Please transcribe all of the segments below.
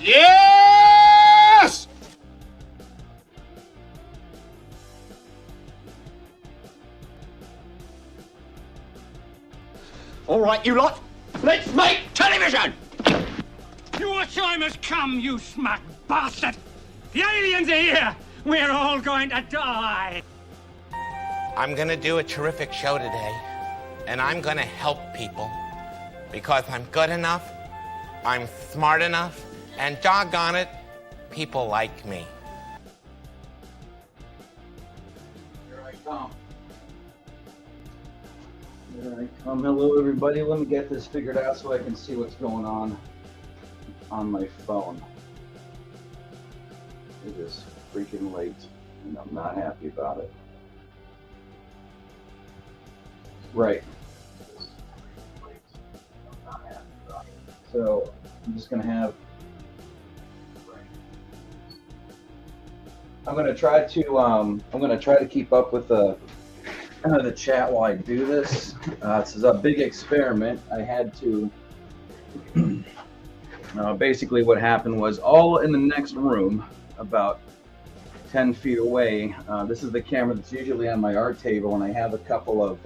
Yes! All right, you lot, let's make television! Your time has come, you smug bastard! The aliens are here! We're all going to die! I'm gonna do a terrific show today, and I'm gonna help people because I'm good enough, I'm smart enough, and doggone it, people like me. Here I come. Here I come. Hello, everybody. Let me get this figured out so I can see what's going on my phone. It is freaking late, and I'm not happy about it. Right. So I'm just gonna have. I'm gonna try to keep up with the chat while I do this. This is a big experiment. I had to. Basically, what happened was all in the next room, about 10 feet away. This is the camera that's usually on my art table, and I have a couple of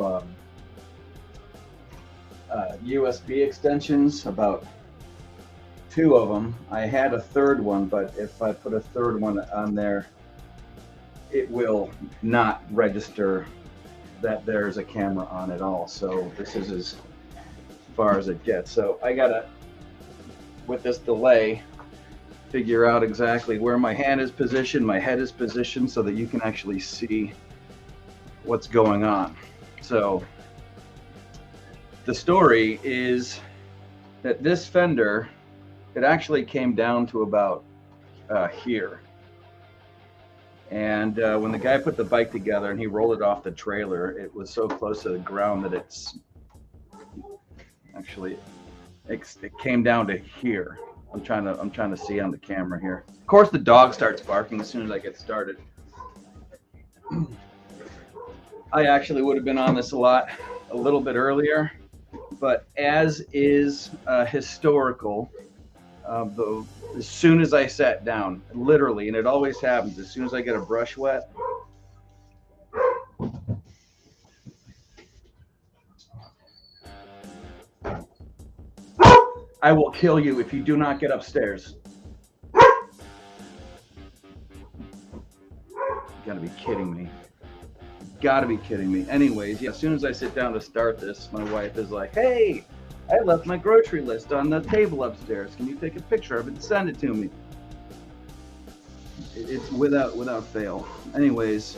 USB extensions, about 2 of them. I had a third one, but if I put a third one on there, it will not register that there's a camera on at all. So this is as far as it gets. So I gotta, with this delay, figure out exactly where my hand is positioned, my head is positioned, so that you can actually see what's going on. So the story is that this fender, it actually came down to about here. And when the guy put the bike together and he rolled it off the trailer, it was so close to the ground that it's actually, it came down to here. I'm trying to see on the camera here. Of course, the dog starts barking as soon as I get started. I actually would have been on this a little bit earlier, but as is historical, as soon as I sat down, literally, and it always happens, as soon as I get a brush wet, I will kill you if you do not get upstairs. You gotta be kidding me. Gotta be kidding me. Anyways, yeah, as soon as I sit down to start this, my wife is like, hey, I left my grocery list on the table upstairs. Can you take a picture of it and send it to me? It's without fail. Anyways.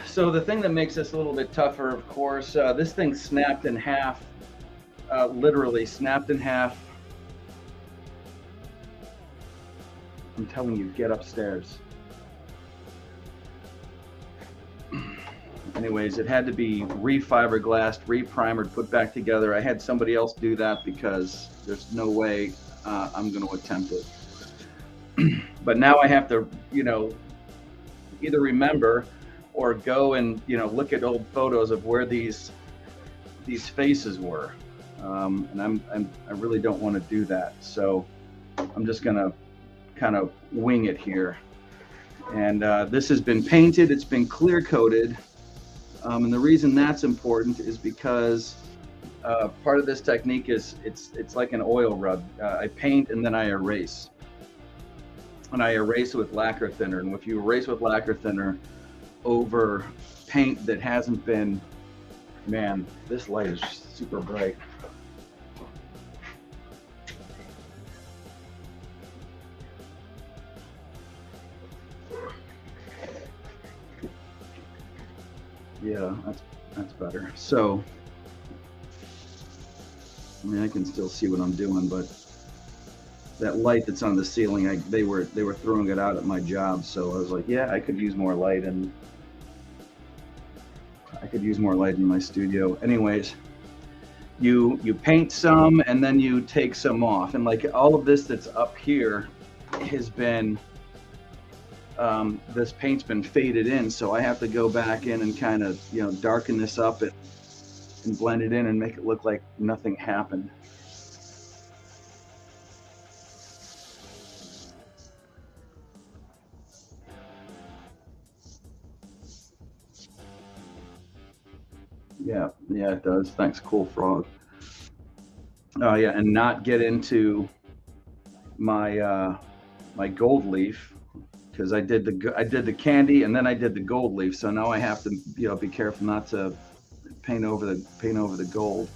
So the thing that makes this a little bit tougher, of course, this thing snapped in half, literally snapped in half. I'm telling you, get upstairs. Anyways, it had to be re-fiberglassed, re-primered, put back together. I had somebody else do that because there's no way I'm going to attempt it. But now I have to, either remember or go and, look at old photos of where these faces were. And I really don't want to do that. So I'm just going to kind of wing it here. And this has been painted. It's been clear coated. And the reason that's important is because part of this technique is it's like an oil rub. I paint and then I erase. And I erase with lacquer thinner. And if you erase with lacquer thinner over paint that hasn't been, man, this light is super bright. Yeah, that's better. So, I mean, I can still see what I'm doing, but that light that's on the ceiling, they were throwing it out at my job, so I was like, yeah, I could use more light, and I could use more light in my studio. Anyways, you paint some, and then you take some off, and like all of this that's up here has been. This paint's been faded in, so I have to go back in and kind of, darken this up and blend it in and make it look like nothing happened. Yeah, it does. Thanks, Cool Frog. Oh yeah, and not get into my my gold leaf, because I did the candy and then I did the gold leaf. So now I have to be careful not to paint over the gold.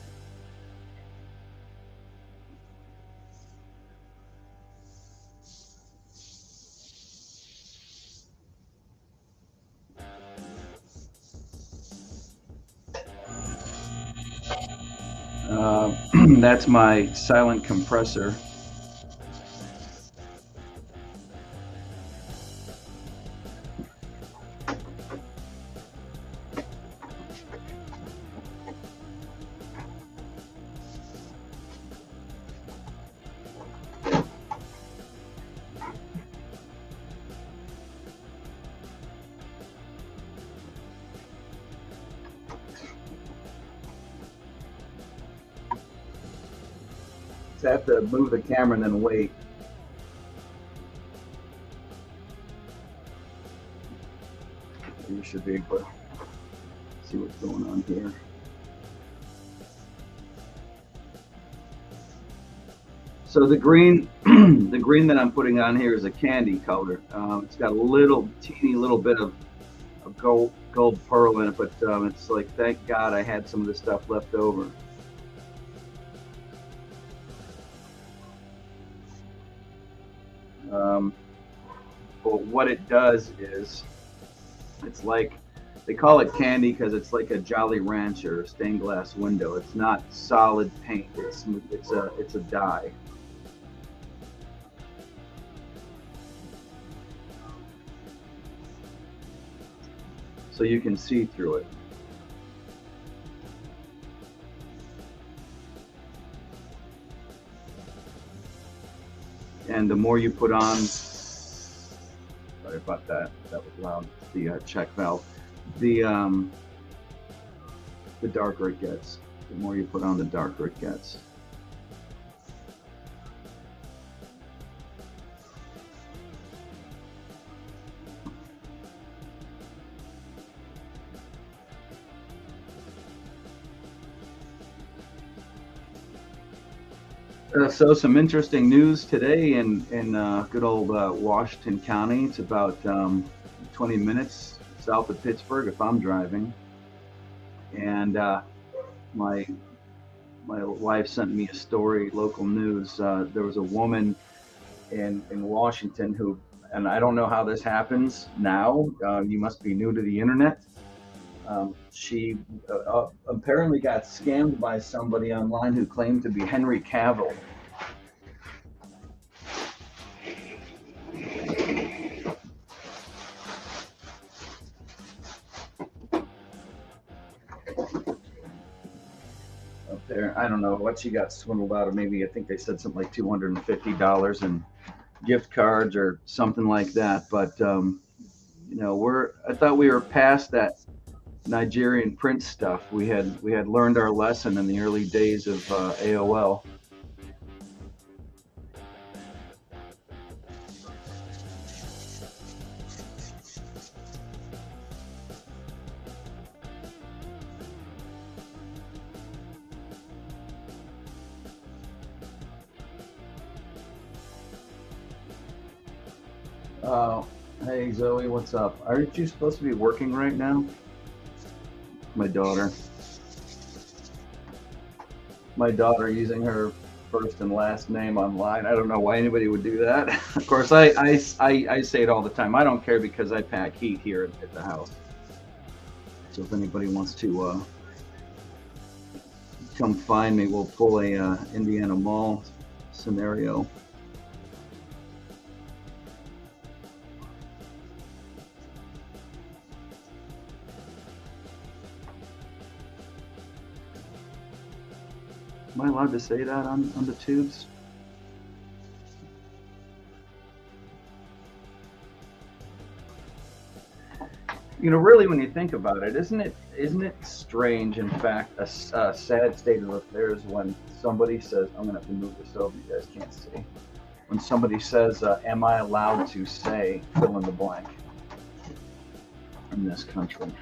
That's my silent compressor. I have to move the camera and then wait. You should be able to see what's going on here. So the green, the green that I'm putting on here is a candy color. It's got a teeny little bit of gold pearl in it, but it's like, thank God I had some of this stuff left over. But what it does is, it's like, they call it candy because it's like a Jolly Rancher stained glass window. It's not solid paint. It's a dye. So you can see through it. And the more you put on, sorry about that, that was loud, the check valve, the darker it gets. The more you put on, the darker it gets. So some interesting news today in good old Washington County. It's about 20 minutes south of Pittsburgh if I'm driving. And my wife sent me a story, local news. There was a woman in Washington who, and I don't know how this happens now. You must be new to the internet. She apparently got scammed by somebody online who claimed to be Henry Cavill. Up there, I don't know what she got swindled out of. Maybe, I think they said something like $250 in gift cards or something like that. But I thought we were past that Nigerian prince stuff. We had learned our lesson in the early days of AOL. Hey Zoe, what's up? Aren't you supposed to be working right now? My daughter using her first and last name online. I don't know why anybody would do that. Of course, I say it all the time. I don't care because I pack heat here at the house. So if anybody wants to come find me, we'll pull a Indiana Mall scenario. Am I allowed to say that on the tubes? You know, really, when you think about it, isn't it strange, in fact, a sad state of affairs when somebody says, I'm going to have to move this over, you guys can't see. When somebody says, am I allowed to say fill in the blank in this country?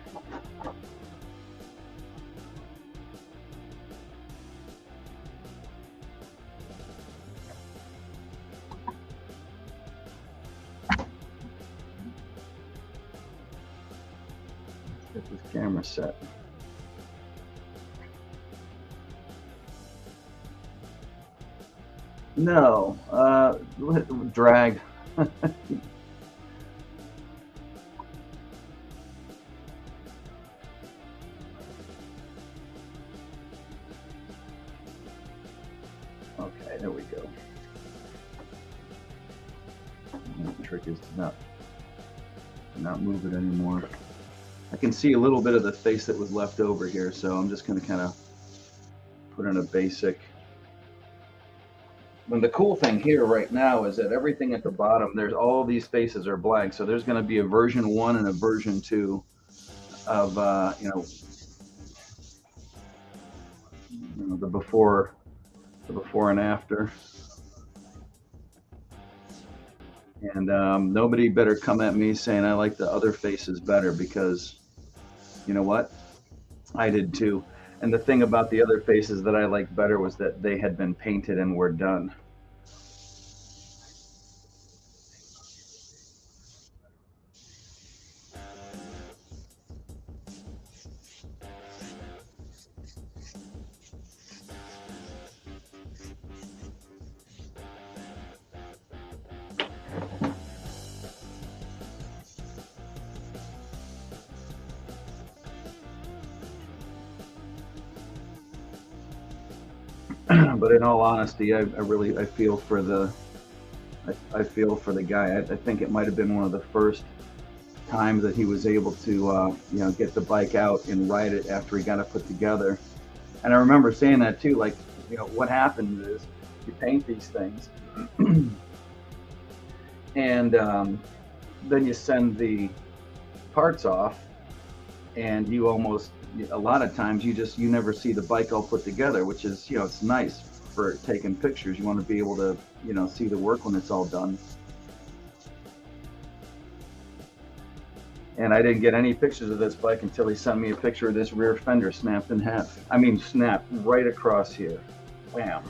Get this camera set. No, drag. Okay, there we go. The trick is to not move it anymore. I can see a little bit of the face that was left over here, so I'm just going to kind of put in a basic. When the cool thing here right now is that everything at the bottom, there's all these faces are blank, so there's going to be a version 1 and a version 2 of you know, the before and after. And nobody better come at me saying I like the other faces better, because you know what? I did too. And the thing about the other faces that I liked better was that they had been painted and were done. But in all honesty, I feel for the guy. I think it might have been one of the first times that he was able to you know, get the bike out and ride it after he got it put together. And I remember saying that too, like, you know, what happens is you paint these things and then you send the parts off, and you almost, a lot of times you never see the bike all put together, which is, you know, it's nice for taking pictures. You want to be able to, you know, see the work when it's all done. And I didn't get any pictures of this bike until he sent me a picture of this rear fender snapped in half. I mean, snapped right across here. Wham.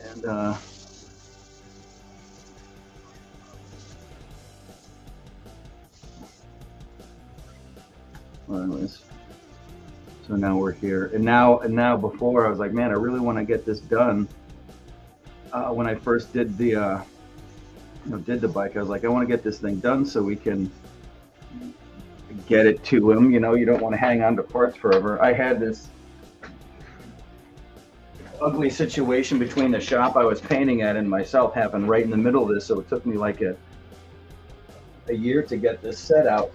And well, anyways, so now we're here, and now before I was like, man, I really want to get this done. When I first did the did the bike, I was like, I want to get this thing done so we can get it to him. You know, you don't want to hang on to parts forever. I had this ugly situation between the shop I was painting at and myself happen right in the middle of this, so it took me like a year to get this set out.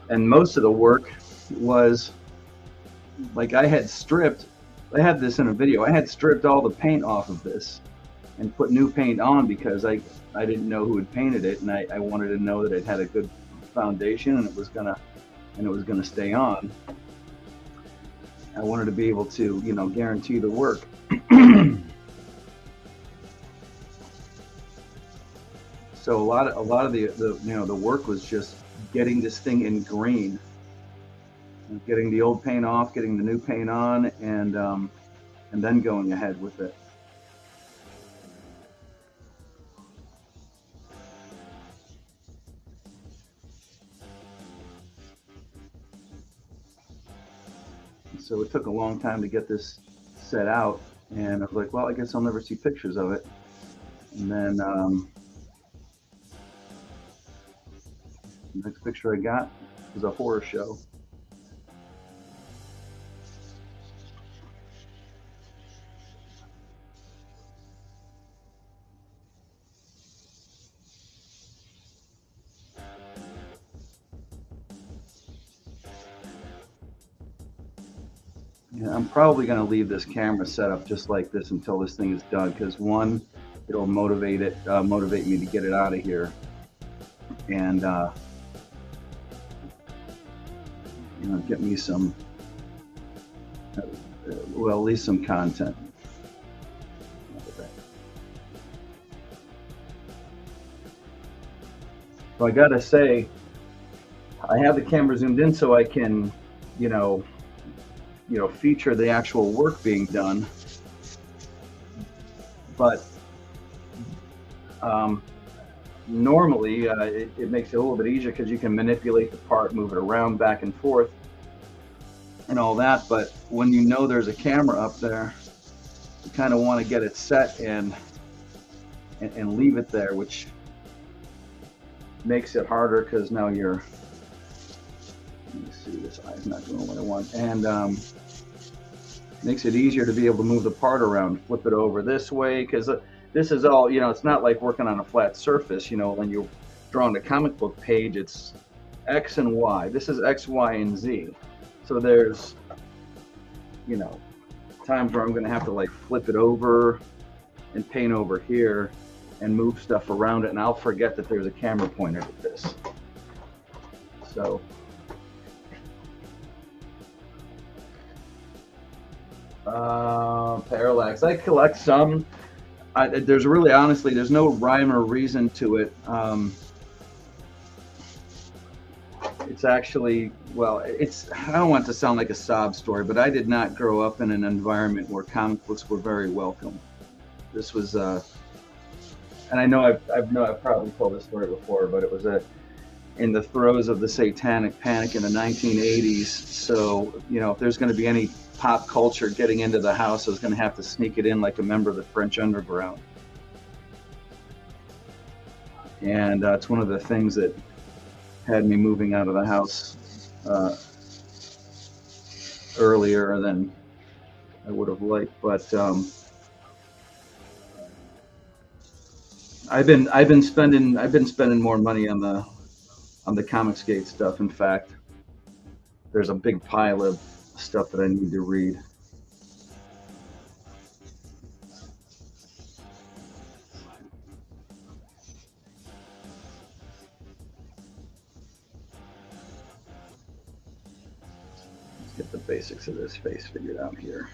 And most of the work was like, I had this in a video, I had stripped all the paint off of this and put new paint on, because I didn't know who had painted it, and I wanted to know that it had a good foundation and it was gonna stay on. I wanted to be able to, you know, guarantee the work. So a lot of the you know, the work was just getting this thing in green, getting the old paint off, getting the new paint on, and then going ahead with it. So it took a long time to get this set out, and I was like, well, I guess I'll never see pictures of it. And then the next picture I got was a horror show. Yeah, I'm probably going to leave this camera set up just like this until this thing is done, because one, it'll motivate me to get it out of here, and you know, get me some, well, at least some content. So I gotta say, I have the camera zoomed in so I can, you know, feature the actual work being done. But normally it makes it a little bit easier because you can manipulate the part, move it around, back and forth, and all that. But when you know there's a camera up there, you kind of want to get it set and leave it there, which makes it harder because now you're, let me see, this eye's not doing what I want, and makes it easier to be able to move the part around, flip it over this way, because this is all, you know, it's not like working on a flat surface. You know, when you're drawing a comic book page, it's X and Y. This is X, Y, and Z. So there's, you know, times where I'm going to have to like flip it over and paint over here and move stuff around it, and I'll forget that there's a camera pointed at this. So parallax, I collect some. There's really, honestly, there's no rhyme or reason to it. It's actually, well, it's, I don't want it to sound like a sob story, but I did not grow up in an environment where comic books were very welcome. This was and I know I've probably told this story before, but it was in the throes of the Satanic Panic in the 1980s. So, you know, if there's going to be any pop culture getting into the house, I was going to have to sneak it in like a member of the French underground. And it's one of the things that had me moving out of the house earlier than I would have liked. But I've been spending more money on the Comicsgate stuff. In fact, there's a big pile of stuff that I need to read. Let's get the basics of this face figured out here.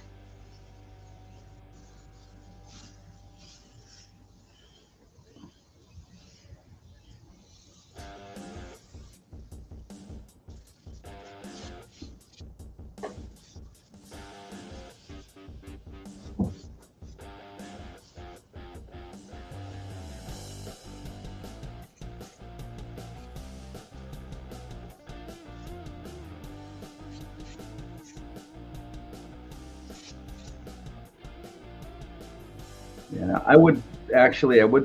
Yeah, I would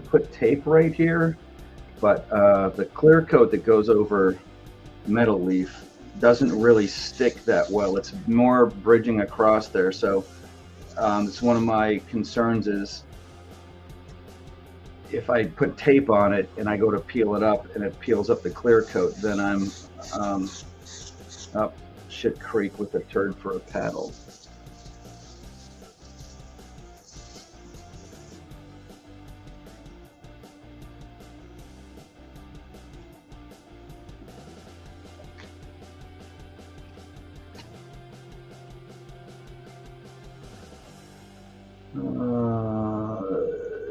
put tape right here, but the clear coat that goes over Metal Leaf doesn't really stick that well. It's more bridging across there. So it's one of my concerns is if I put tape on it and I go to peel it up and it peels up the clear coat, then I'm up shit creek with a turd for a paddle.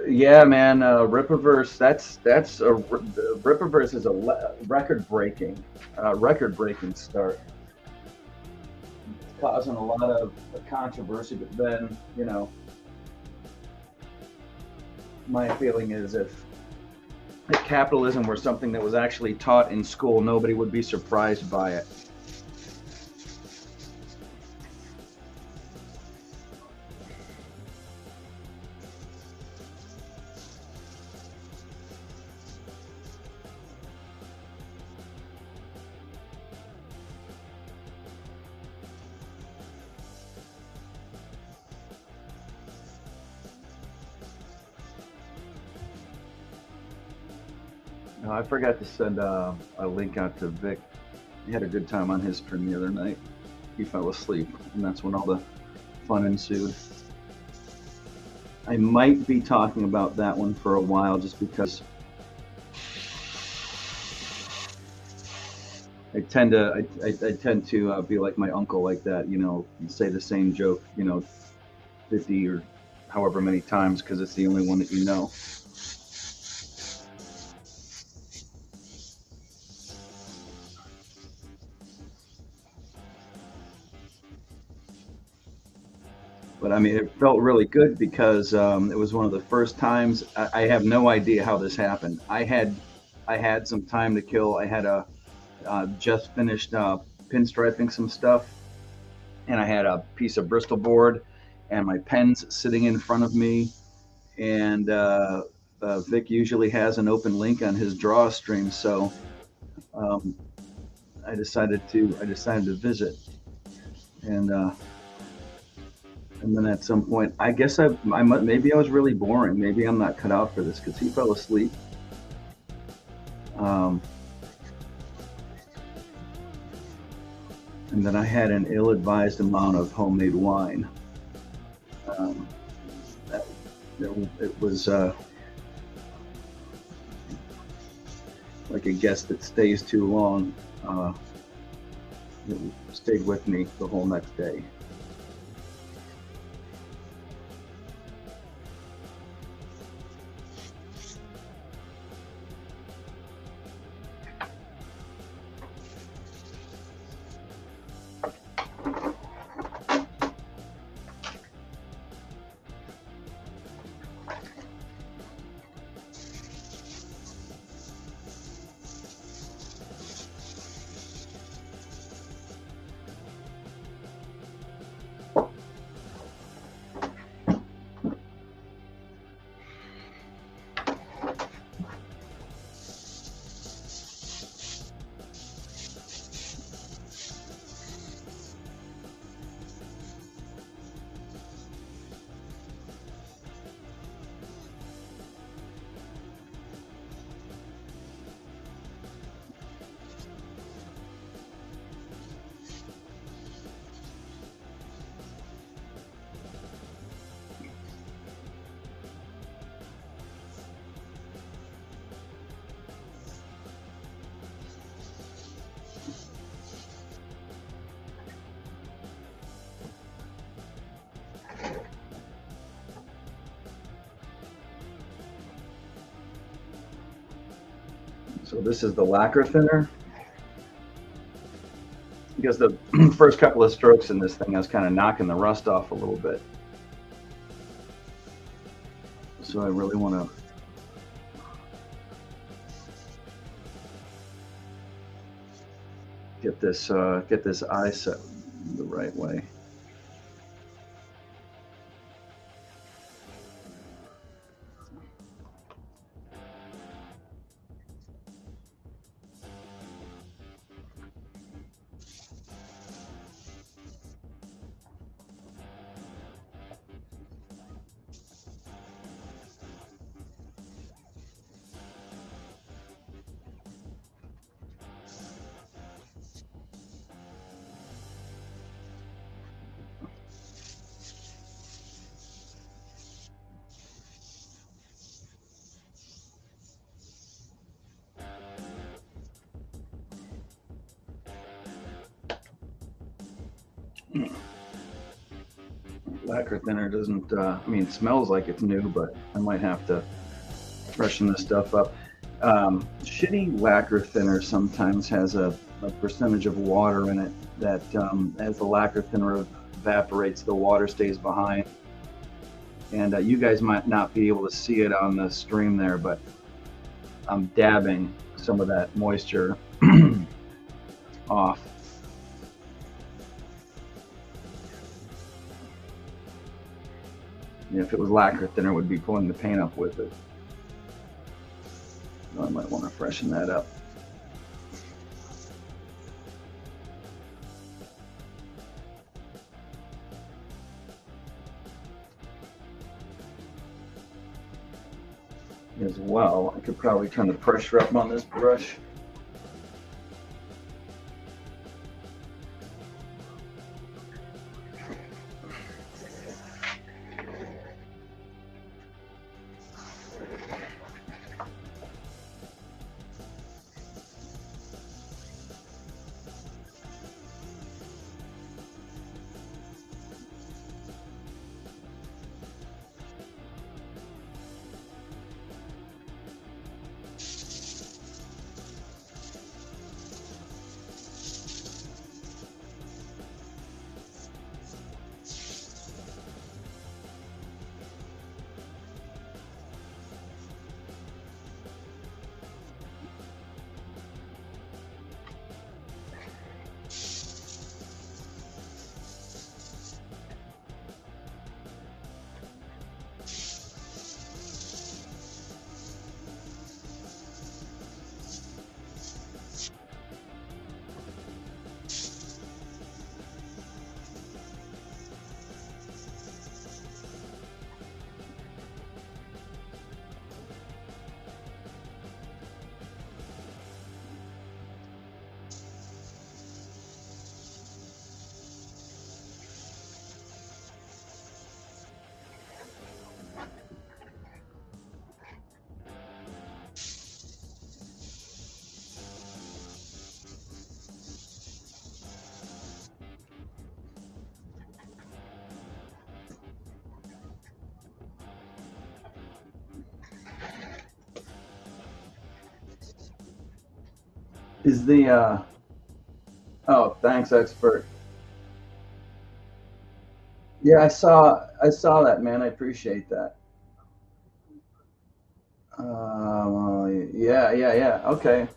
Yeah, man, Rippaverse. Rippaverse is a record-breaking start. It's causing a lot of controversy, but then, you know, my feeling is if capitalism were something that was actually taught in school, nobody would be surprised by it. I forgot to send a link out to Vic. He had a good time on his stream the other night. He fell asleep, and that's when all the fun ensued. I might be talking about that one for a while, just because I tend to be like my uncle like that, you know, say the same joke, you know, 50 or however many times because it's the only one that you know. But I mean, it felt really good because it was one of the first times. I have no idea how this happened. I had some time to kill. I had a just finished pinstriping some stuff, and I had a piece of Bristol board and my pens sitting in front of me. And Vic usually has an open link on his draw stream, so um, I decided to visit, and and then at some point, I guess maybe I was really boring. Maybe I'm not cut out for this because he fell asleep. Um, and then I had an ill-advised amount of homemade wine. Um, that, it was like a guest that stays too long. It stayed with me the whole next day. So this is the lacquer thinner. Because the first couple of strokes in this thing, I was kind of knocking the rust off a little bit. So I really want to get this eye set the right way. Lacquer thinner doesn't, I mean, it smells like it's new, but I might have to freshen this stuff up. Shitty lacquer thinner sometimes has a percentage of water in it that as the lacquer thinner evaporates, the water stays behind. And you guys might not be able to see it on the stream there, but I'm dabbing some of that moisture off. If it was lacquer thinner, it would be pulling the paint up with it. So I might want to freshen that up. As well, I could probably turn the pressure up on this brush. Is the oh, thanks, expert. Yeah, I saw that, man. I appreciate that. Yeah. Okay.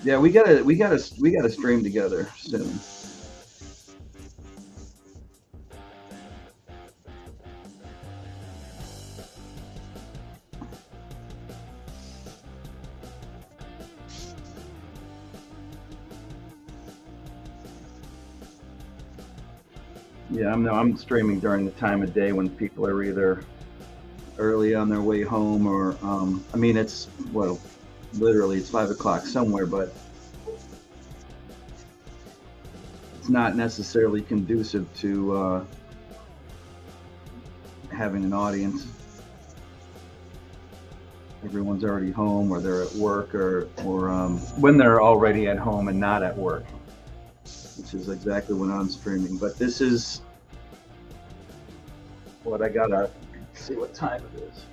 Yeah, we gotta stream together soon. Yeah, I'm streaming during the time of day when people are either early on their way home or I mean it's well, literally it's 5 o'clock somewhere, but it's not necessarily conducive to having an audience. Everyone's already home, or they're at work, or when they're already at home and not at work, which is exactly when I'm streaming. But this is what I gotta see what time it is.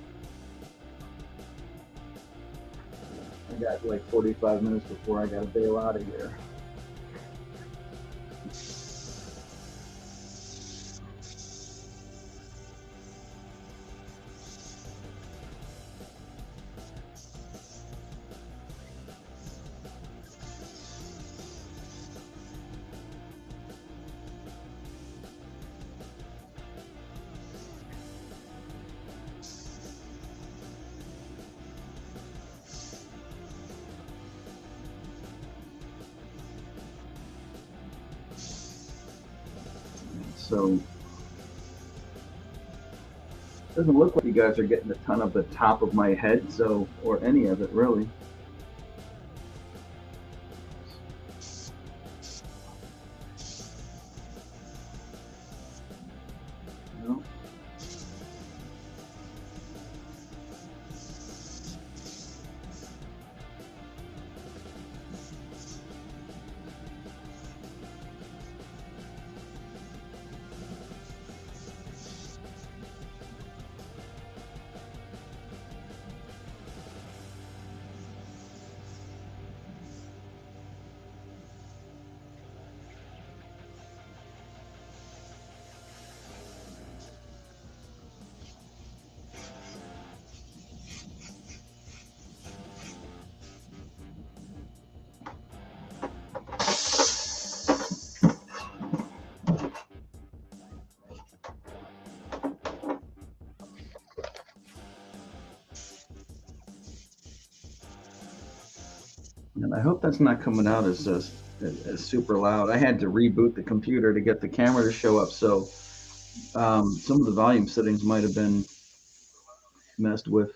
I got like 45 minutes before I gotta bail out of here. So doesn't look like you guys are getting a ton of the top of my head, so or any of it really. No. And I hope that's not coming out as super loud. I had to reboot the computer to get the camera to show up, so some of the volume settings might have been messed with.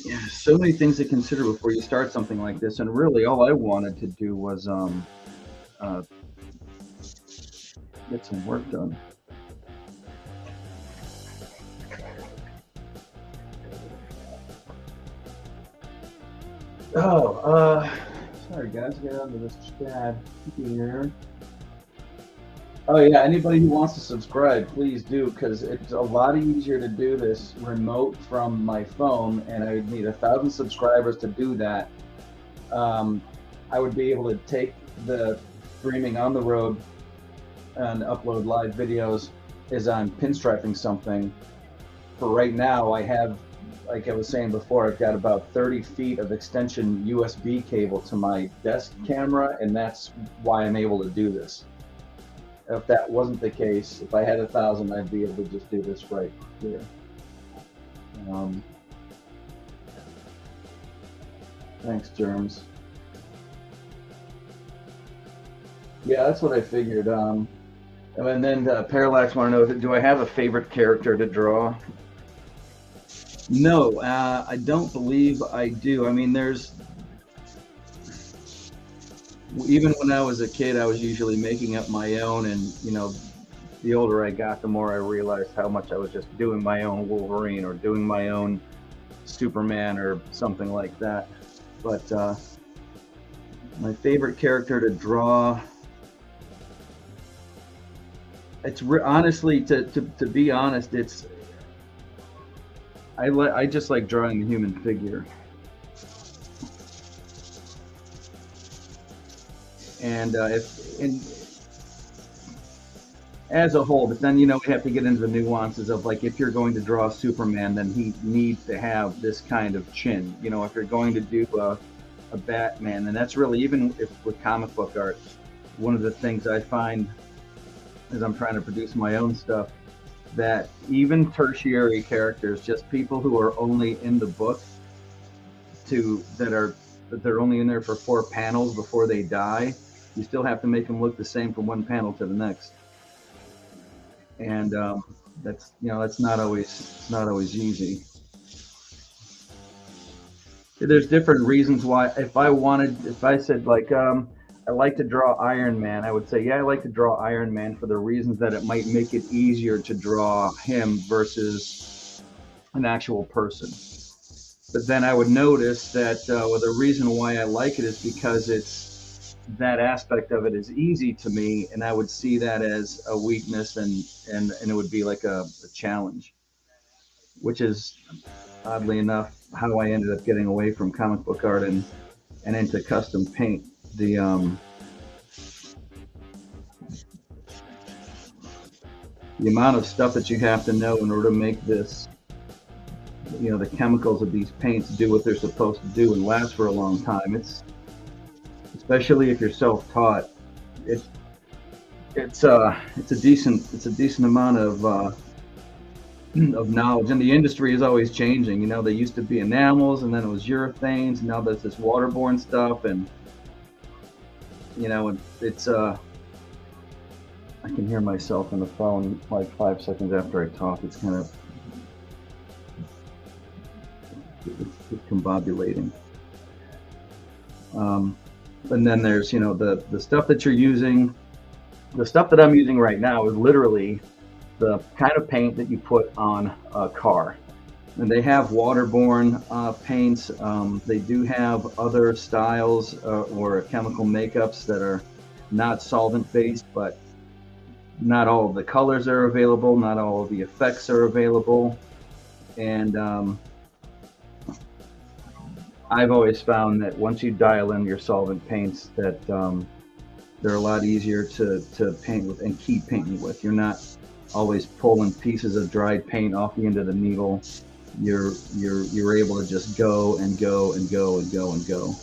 Yeah, so many things to consider before you start something like this, and really all I wanted to do was get some work done. Oh, sorry guys, get onto this chat here. Oh yeah, anybody who wants to subscribe, please do, because it's a lot easier to do this remote from my phone, and I would need 1,000 subscribers to do that. I would be able to take the streaming on the road and upload live videos as I'm pinstriping something. For right now, I have, like I was saying before, I've got about 30 feet of extension USB cable to my desk camera, and that's why I'm able to do this. If that wasn't the case, if I had 1,000, I'd be able to just do this right here. Thanks, Germs. Yeah, that's what I figured. And then Parallax want to know, do I have a favorite character to draw? No, I don't believe I do. I mean, even when I was a kid, I was usually making up my own, and you know, the older I got, the more I realized how much I was just doing my own Wolverine or doing my own Superman or something like that. But my favorite character to draw, it's honestly, to be honest, it's I just like drawing the human figure. And as a whole, but then, you know, we have to get into the nuances of, like, if you're going to draw Superman, then he needs to have this kind of chin. You know, if you're going to do a Batman, and that's really, even if with comic book art, one of the things I find as I'm trying to produce my own stuff, that even tertiary characters, just people who are only in the book, that they're only in there for 4 panels before they die, you still have to make them look the same from one panel to the next. And that's, you know, it's not always easy. There's different reasons why. If I said, like, I like to draw Iron Man, I would say, yeah, I like to draw Iron Man for the reasons that it might make it easier to draw him versus an actual person. But then I would notice that the reason why I like it is because that aspect of it is easy to me, and I would see that as a weakness, and it would be like a challenge, which is, oddly enough, how I ended up getting away from comic book art and into custom paint. The amount of stuff that you have to know in order to make this, you know, the chemicals of these paints do what they're supposed to do and last for a long time. It's, especially if you're self-taught, it's a decent amount of knowledge. And the industry is always changing. You know, they used to be enamels, and then it was urethanes, and now there's this waterborne stuff, and, you know, it's I can hear myself on the phone like 5 seconds after I talk. It's kind of it's combobulating. And then there's, you know, the stuff that you're using. The stuff that I'm using right now is literally the kind of paint that you put on a car. And they have waterborne paints. They do have other styles or chemical makeups that are not solvent-based, but not all of the colors are available, not all of the effects are available. And I've always found that once you dial in your solvent paints, that they're a lot easier to paint with and keep painting with. You're not always pulling pieces of dried paint off the end of the needle. You're able to just go and go and go and go and go.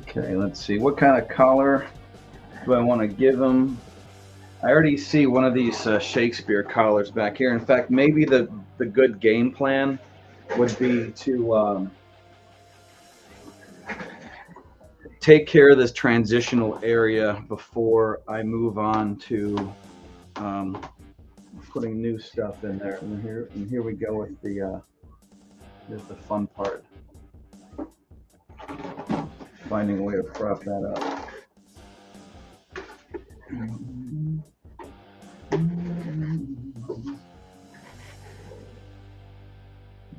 Okay, let's see. What kind of color do I want to give them? I already see one of these Shakespeare collars back here. In fact, maybe the good game plan would be to take care of this transitional area before I move on to putting new stuff in there. And here we go with here's the fun part. Finding a way to prop that up.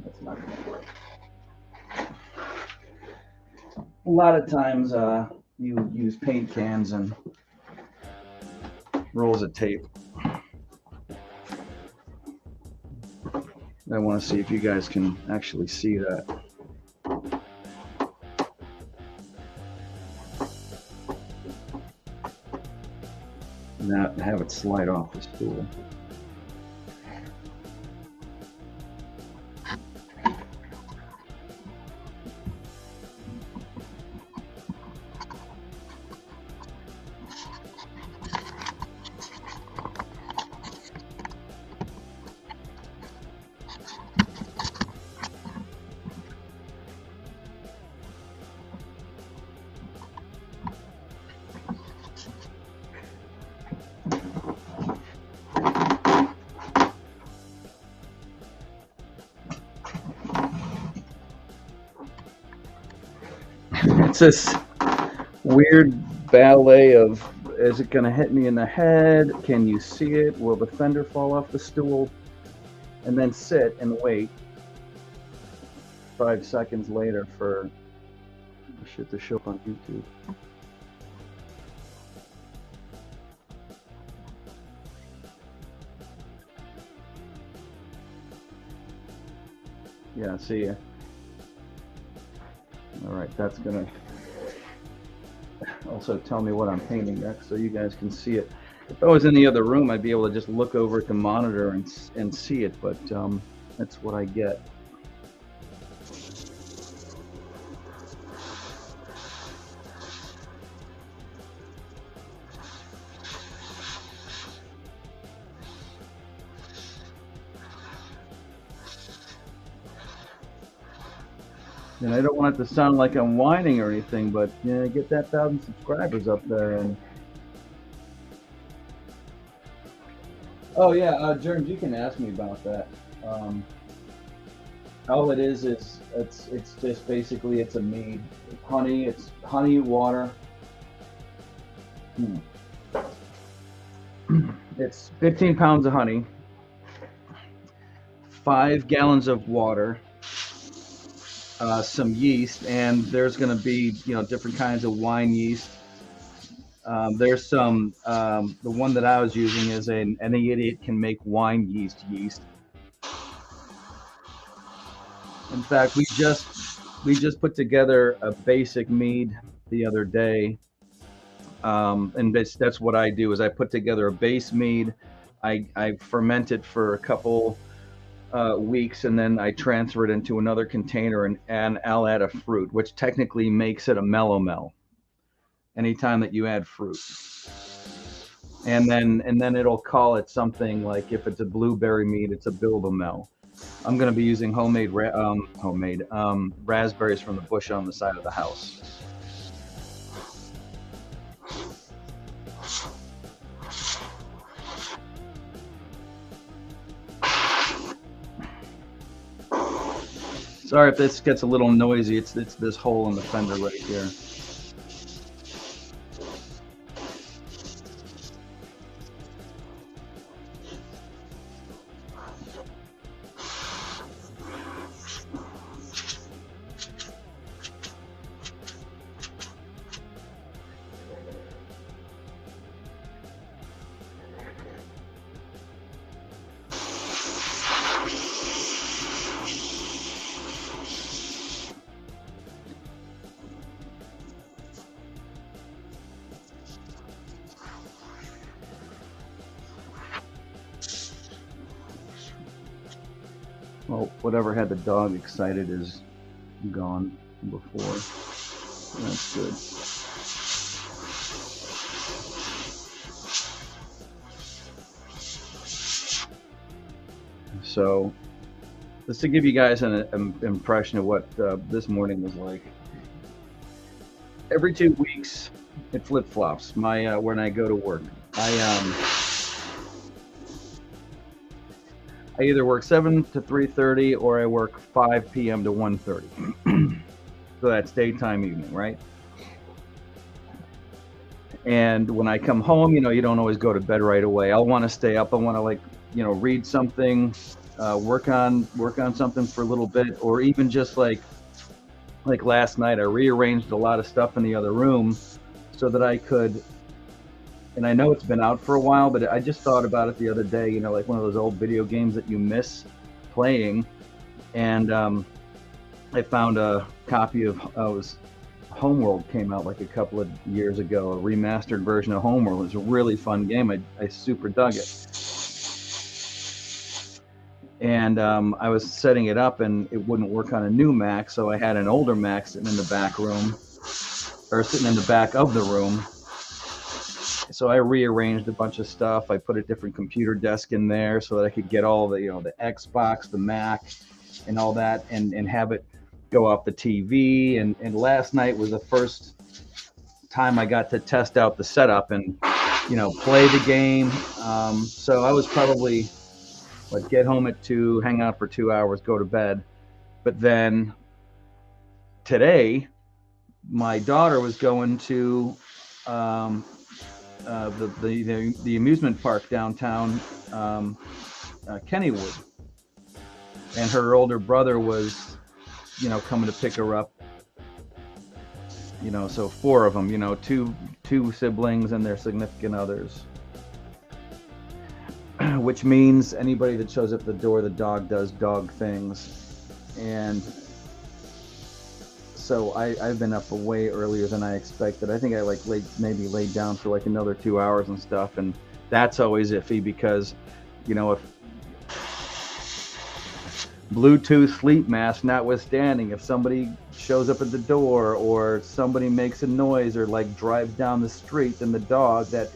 That's not going to work. A lot of times you use paint cans and rolls of tape. I want to see if you guys can actually see that. Not have it slide off the stool. it's this weird ballet of, is it going to hit me in the head? Can you see it? Will the fender fall off the stool? And then sit and wait 5 seconds later for the shit to show up on YouTube. Yeah, see ya. All right, that's gonna also tell me what I'm painting next, so you guys can see it. If I was in the other room, I'd be able to just look over at the monitor and see it, but that's what I get. And I don't want it to sound like I'm whining or anything, but you know, get that 1,000 subscribers up there. And oh yeah, Germs, you can ask me about that. All it is it's just basically it's a mead, honey. It's honey, water. It's 15 pounds of honey, 5 gallons of water. Some yeast, and there's going to be, you know, different kinds of wine yeast. There's some, the one that I was using is any idiot can make wine yeast. In fact, we just put together a basic mead the other day, and that's what I do is I put together a base mead. I ferment it for a couple weeks, and then I transfer it into another container, and I'll add a fruit, which technically makes it a mellow mel anytime that you add fruit. And then it'll call it something like, if it's a blueberry mead, it's a bilbamel. I'm going to be using homemade raspberries from the bush on the side of the house. Sorry if this gets a little noisy. It's this hole in the fender right here. Well, whatever had the dog excited is gone before. That's good. So, just to give you guys an impression of what this morning was like. Every 2 weeks, it flip-flops. My when I go to work, I either work 7 to 3:30 or I work 5 p.m. to 1:30. So that's daytime, evening, right? And when I come home, you know, you don't always go to bed right away. I'll want to stay up. I want to, like, you know, read something, work on something for a little bit, or even just like last night, I rearranged a lot of stuff in the other room so that I could. And I know it's been out for a while, but I just thought about it the other day, you know, like one of those old video games that you miss playing. And I found a copy of Homeworld came out like a couple of years ago, a remastered version of Homeworld. It was a really fun game. I super dug it. And I was setting it up and it wouldn't work on a new Mac, so I had an older Mac sitting in the back room, or sitting in the back of the room. So I rearranged a bunch of stuff. I put a different computer desk in there so that I could get all the, you know, the Xbox, the Mac, and all that, and have it go off the TV. And last night was the first time I got to test out the setup and, you know, play the game. So I was probably, like, get home at 2, hang out for 2 hours, go to bed. But then today, my daughter was going to the amusement park downtown, Kennywood, and her older brother was, coming to pick her up. So 4 of them, two siblings and their significant others. Which means anybody that shows up at the door, the dog does dog things. And so I've been up way earlier than I expected. I think I laid down for like another 2 hours and stuff. And that's always iffy because, if Bluetooth sleep mask notwithstanding, if somebody shows up at the door or somebody makes a noise or like drives down the street, then the dog that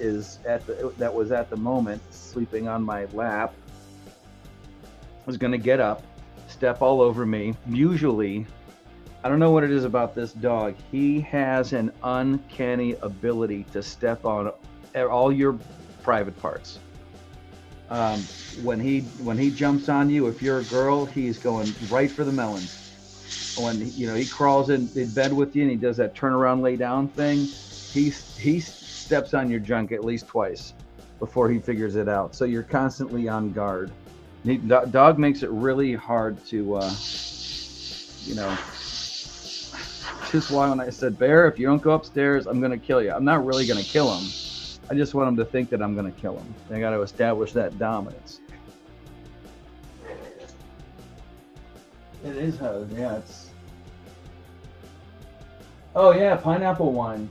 was at the moment sleeping on my lap was going to get up, step all over me. Usually, I don't know what it is about this dog. He has an uncanny ability to step on all your private parts. When he jumps on you, if you're a girl, he's going right for the melons. When he crawls in bed with you and he does that turn around lay down thing, he steps on your junk at least twice before he figures it out. So you're constantly on guard. Dog makes it really hard to just why when I said, Bear, if you don't go upstairs, I'm gonna kill you. I'm not really gonna kill him. I just want him to think that I'm going to kill him. I got to establish that dominance. It is hard, yeah. Oh yeah, pineapple wine.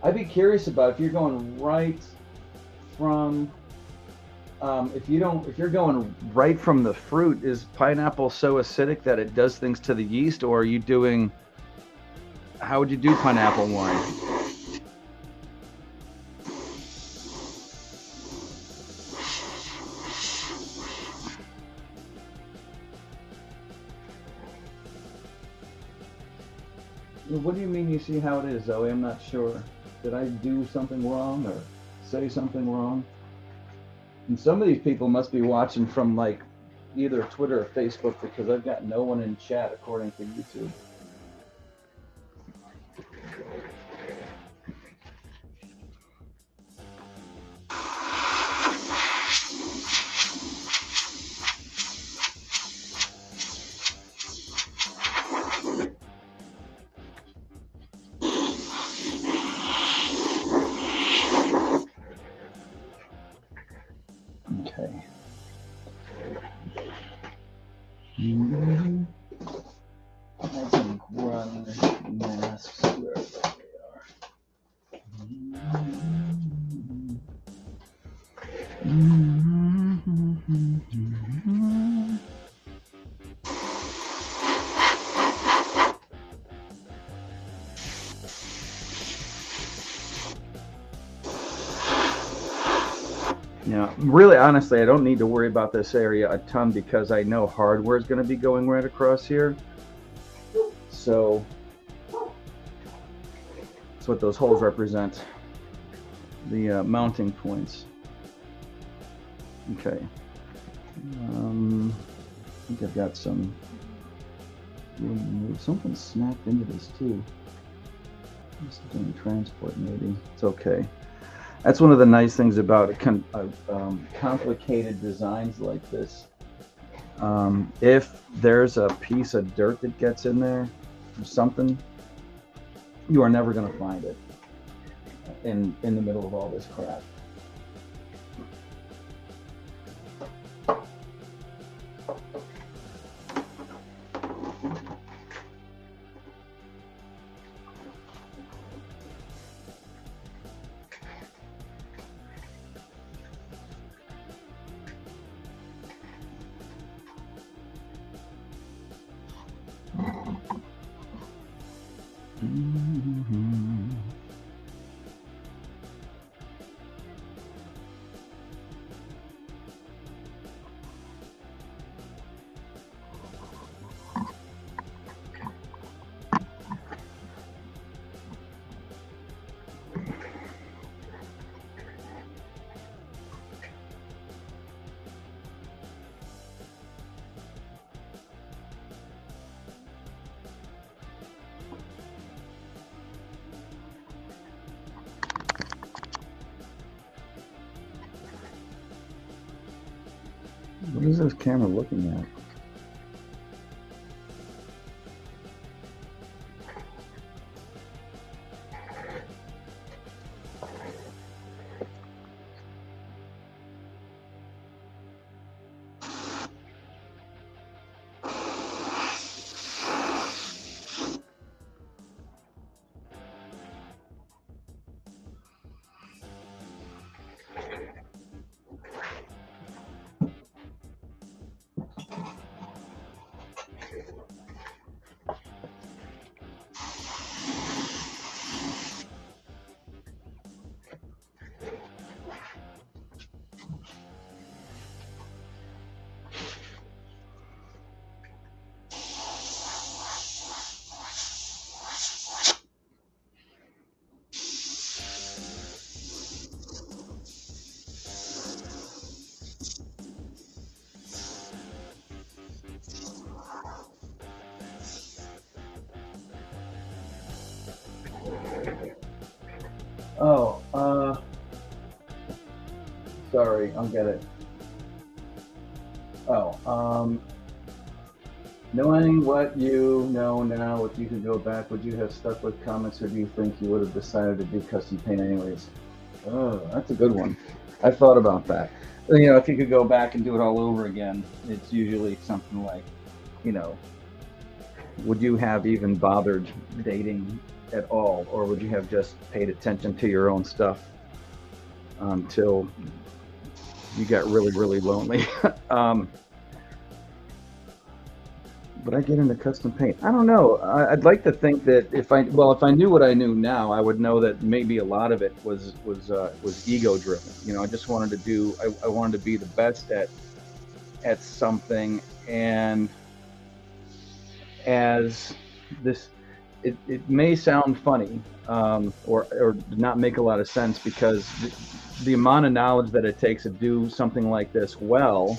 I'd be curious about if you're going right from, if you're going right from the fruit, is pineapple so acidic that it does things to the yeast, or are you doing? How would you do pineapple wine? What do you mean you see how it is, Zoe? I'm not sure. Did I do something wrong or say something wrong? And some of these people must be watching from like either Twitter or Facebook because I've got no one in chat according to YouTube. Yeah, really, honestly, I don't need to worry about this area a ton because I know hardware is going to be going right across here. So that's what those holes represent, the mounting points. Okay. I think I've got some. Something snapped into this too. Doing transport, maybe. It's okay. That's one of the nice things about complicated designs like this. If there's a piece of dirt that gets in there or something, you are never going to find it in the middle of all this crap. is this camera looking at? Oh, sorry, I'll get it. Oh, knowing what you know now, if you could go back, would you have stuck with comics, or do you think you would have decided to do custom paint anyways? Oh, that's a good one. I thought about that. You know, if you could go back and do it all over again, it's usually something like, you know, would you have even bothered dating at all, or would you have just paid attention to your own stuff until you got really, really lonely? But I get into custom paint. I don't know. I'd like to think that if I knew what I knew now, I would know that maybe a lot of it was ego driven. You know, I just wanted to do. I wanted to be the best at something, and as this, it may sound funny or not make a lot of sense, because the amount of knowledge that it takes to do something like this well,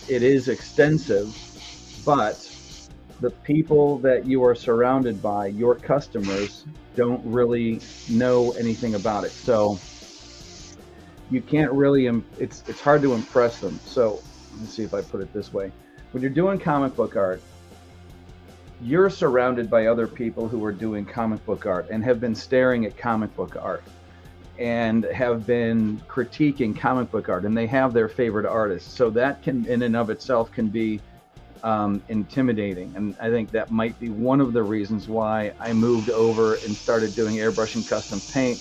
it is extensive, but the people that you are surrounded by, your customers, don't really know anything about it. So you can't really, it's hard to impress them. So let's see if I put it this way. When you're doing comic book art, you're surrounded by other people who are doing comic book art and have been staring at comic book art and have been critiquing comic book art, and they have their favorite artists. So that can, in and of itself, can be intimidating. And I think that might be one of the reasons why I moved over and started doing airbrush and custom paint.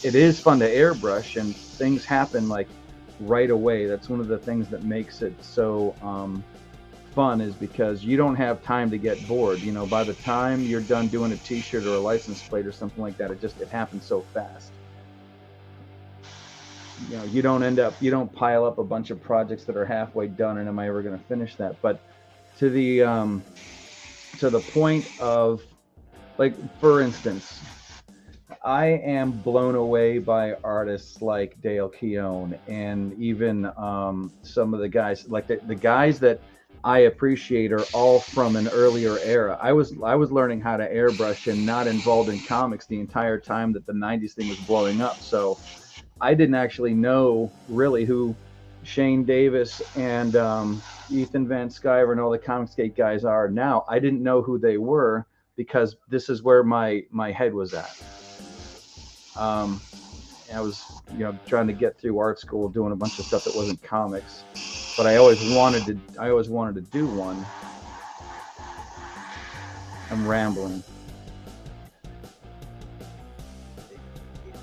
It is fun to airbrush, and things happen like right away. That's one of the things that makes it so fun, is because you don't have time to get bored. You know, by the time you're done doing a t-shirt or a license plate or something like that, it happens so fast. You know, you don't pile up a bunch of projects that are halfway done and am I ever going to finish that? But to the point of, like, for instance, I am blown away by artists like Dale Keown, and even some of the guys, like the guys that I appreciate are all from an earlier era. I was learning how to airbrush and not involved in comics the entire time that the 90s thing was blowing up. So I didn't actually know really who Shane Davis and Ethan Van Sciver and all the Comicsgate guys are now. I didn't know who they were because this is where my head was at. I was, you know, trying to get through art school, doing a bunch of stuff that wasn't comics, but I always wanted to do one. I'm rambling.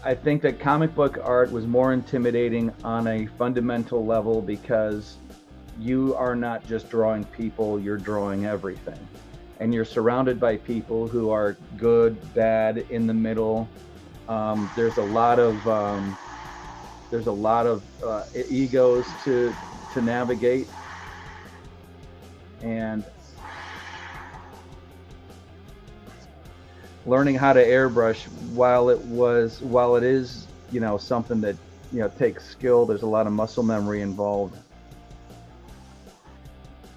I think that comic book art was more intimidating on a fundamental level because you are not just drawing people, you're drawing everything. And you're surrounded by people who are good, bad, in the middle. There's a lot of egos to navigate. And learning how to airbrush, while it is, you know, something that, you know, takes skill, there's a lot of muscle memory involved.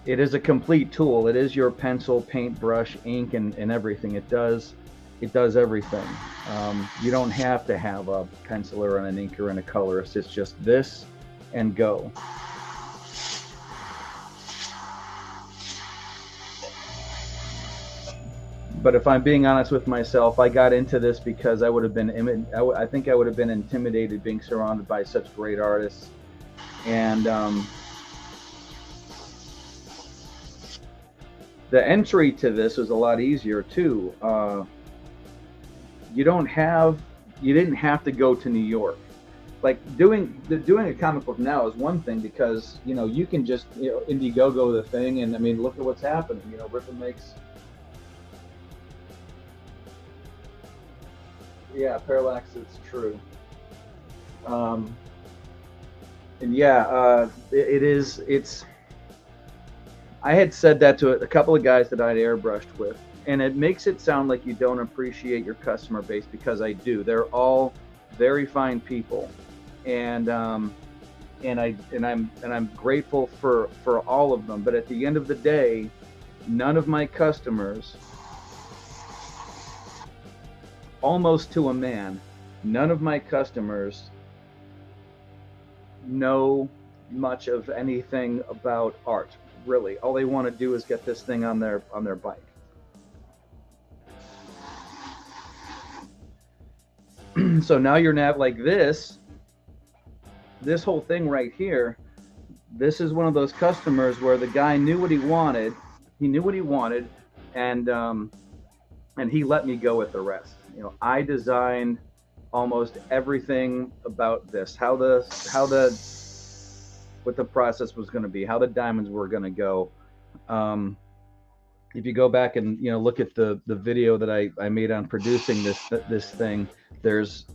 It is a complete tool. It is your pencil, paintbrush, ink, and everything. It does everything. You don't have to have a penciler and an inker and a colorist. It's just this and go. But if I'm being honest with myself, I got into this because I would have been, I think I would have been intimidated being surrounded by such great artists. And the entry to this was a lot easier too. You didn't have to go to New York. Like doing a comic book now is one thing, because you can just Indiegogo the thing, and I mean, look at what's happening. Ripon makes. Yeah, Parallax, it's true. And yeah, it's. I had said that to a couple of guys that I'd airbrushed with, and it makes it sound like you don't appreciate your customer base, because I do. They're all very fine people, and I'm grateful for all of them. But at the end of the day, none of my customers, almost to a man, none of my customers know much of anything about art. Really, all they want to do is get this thing on their bike. So now you're not like this whole thing right here. This is one of those customers where the guy knew what he wanted. He knew what he wanted, and he let me go with the rest. I designed almost everything about this, what the process was going to be, how the diamonds were going to go. If you go back and look at the video that I made on producing this thing, there's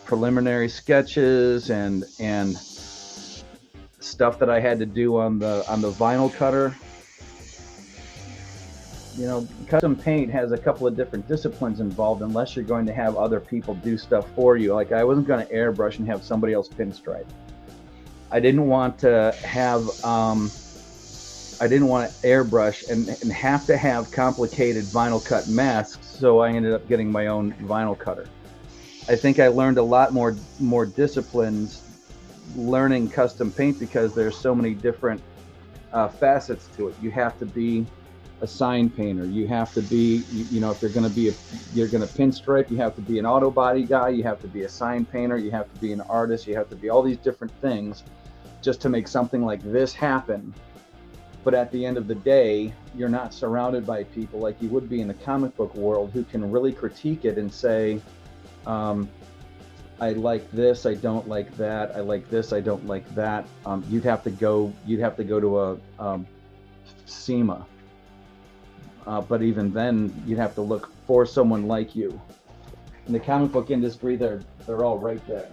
preliminary sketches and stuff that I had to do on the vinyl cutter. Custom paint has a couple of different disciplines involved, unless you're going to have other people do stuff for you. Like, I wasn't going to airbrush and have somebody else pinstripe. I didn't want to airbrush and have to have complicated vinyl cut masks, so I ended up getting my own vinyl cutter. I think I learned a lot more disciplines learning custom paint, because there's so many different facets to it. You have to be a sign painter. You have to be, if you're going to pinstripe, you have to be an auto body guy. You have to be a sign painter. You have to be an artist. You have to be all these different things just to make something like this happen. But at the end of the day, you're not surrounded by people like you would be in the comic book world, who can really critique it and say, I like this, I don't like that. I like this, I don't like that. You'd have to go to a SEMA. But even then, you'd have to look for someone like you. In the comic book industry, they're all right there.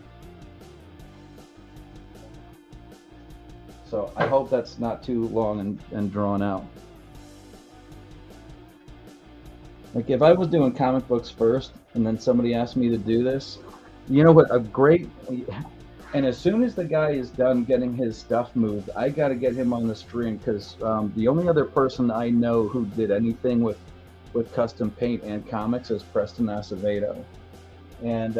So I hope that's not too long and drawn out. Like, if I was doing comic books first and then somebody asked me to do this, and as soon as the guy is done getting his stuff moved, I got to get him on the stream, because the only other person I know who did anything with custom paint and comics is Preston Acevedo. And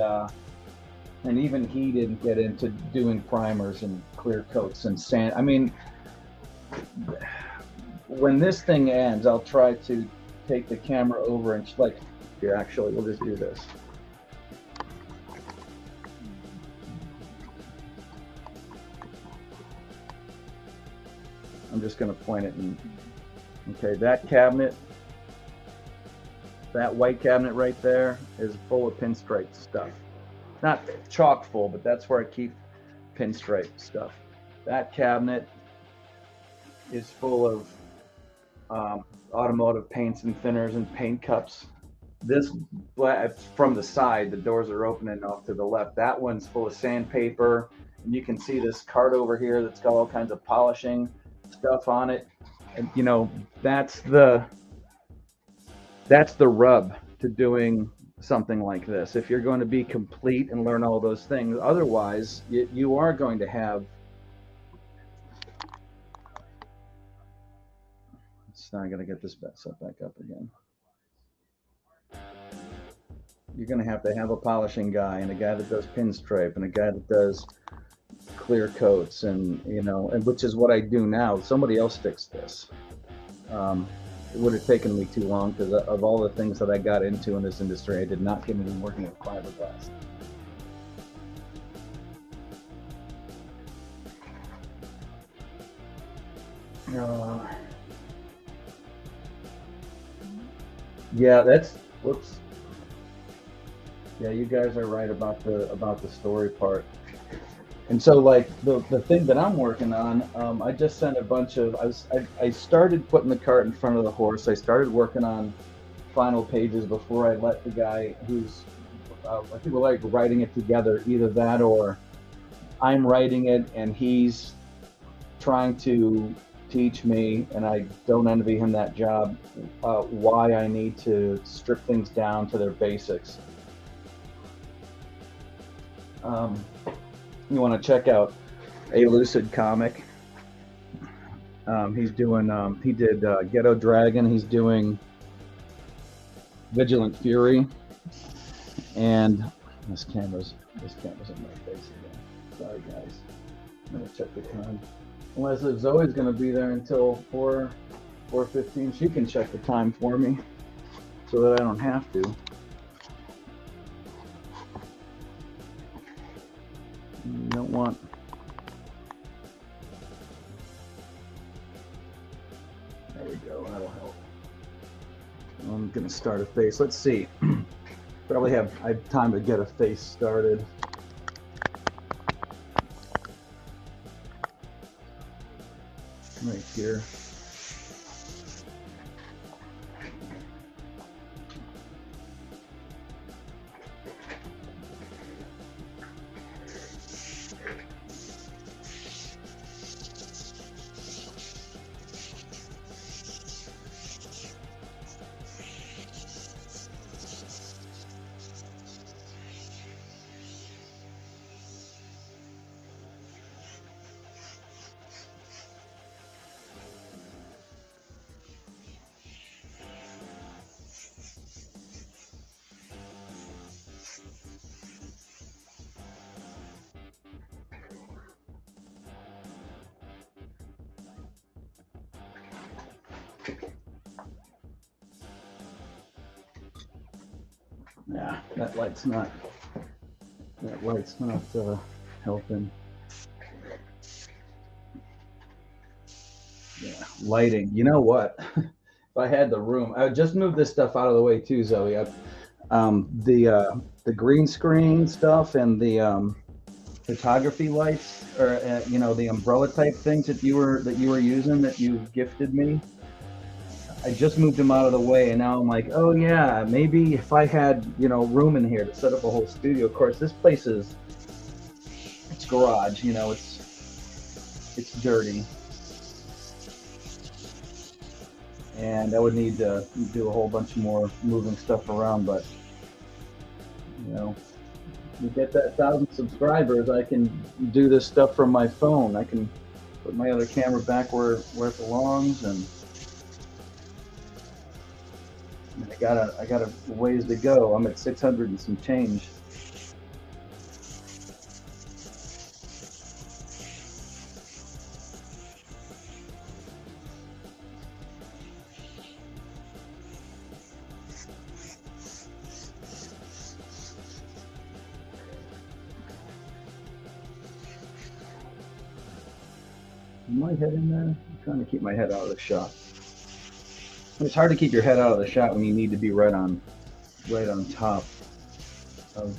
even he didn't get into doing primers and clear coats and sand. I mean, when this thing ends, I'll try to take the camera over and here, actually, we'll just do this. I'm just going to point it and, okay, that cabinet, that white cabinet right there is full of pinstripe stuff. Not chock full, but that's where I keep pinstripe stuff. That cabinet is full of automotive paints and thinners and paint cups. This, from the side, the doors are opening off to the left. That one's full of sandpaper, and you can see this cart over here that's got all kinds of polishing stuff on it. And that's the rub to doing something like this. If you're going to be complete and learn all those things, otherwise you are going to have. It's not going to get this set back up again. You're going to have a polishing guy, and a guy that does pinstripe, and a guy that does clear coats, and and which is what I do now. Somebody else fixed this. would have taken me too long because of all the things that I got into in this industry. I did not get into working with fiberglass. Yeah, that's whoops. Yeah, you guys are right about the story part. And so, like the thing that I'm working on, I just sent a bunch of. I started putting the cart in front of the horse. I started working on final pages before I let the guy who's I think we're like writing it together. Either that or I'm writing it and he's trying to teach me, and I don't envy him that job. Why I need to strip things down to their basics. You want to check out A Lucid Comic. He's doing, he did Ghetto Dragon. He's doing Vigilant Fury. And this camera's in my face again. Sorry, guys. I'm going to check the time. Unless if Zoe's going to be there until 4:15, she can check the time for me so that I don't have to. You don't want. There we go. That'll help. I'm gonna start a face. Let's see. I have time to get a face started. Right here. Yeah, that light's not helping. Yeah, lighting. You know what? If I had the room, I would just move this stuff out of the way too, Zoe. The green screen stuff and the photography lights, or you know, the umbrella type things that you were using that you gifted me. I just moved them out of the way, and now I'm like, oh yeah, maybe if I had, you know, room in here to set up a whole studio. Of course, this place it's garage, you know, it's dirty, and I would need to do a whole bunch more moving stuff around. But you know, you get that 1,000 subscribers, I can do this stuff from my phone. I can put my other camera back where it belongs, and I got a ways to go. I'm at 600 and some change. Is my head in there? I'm trying to keep my head out of the shot. It's hard to keep your head out of the shot when you need to be right on top of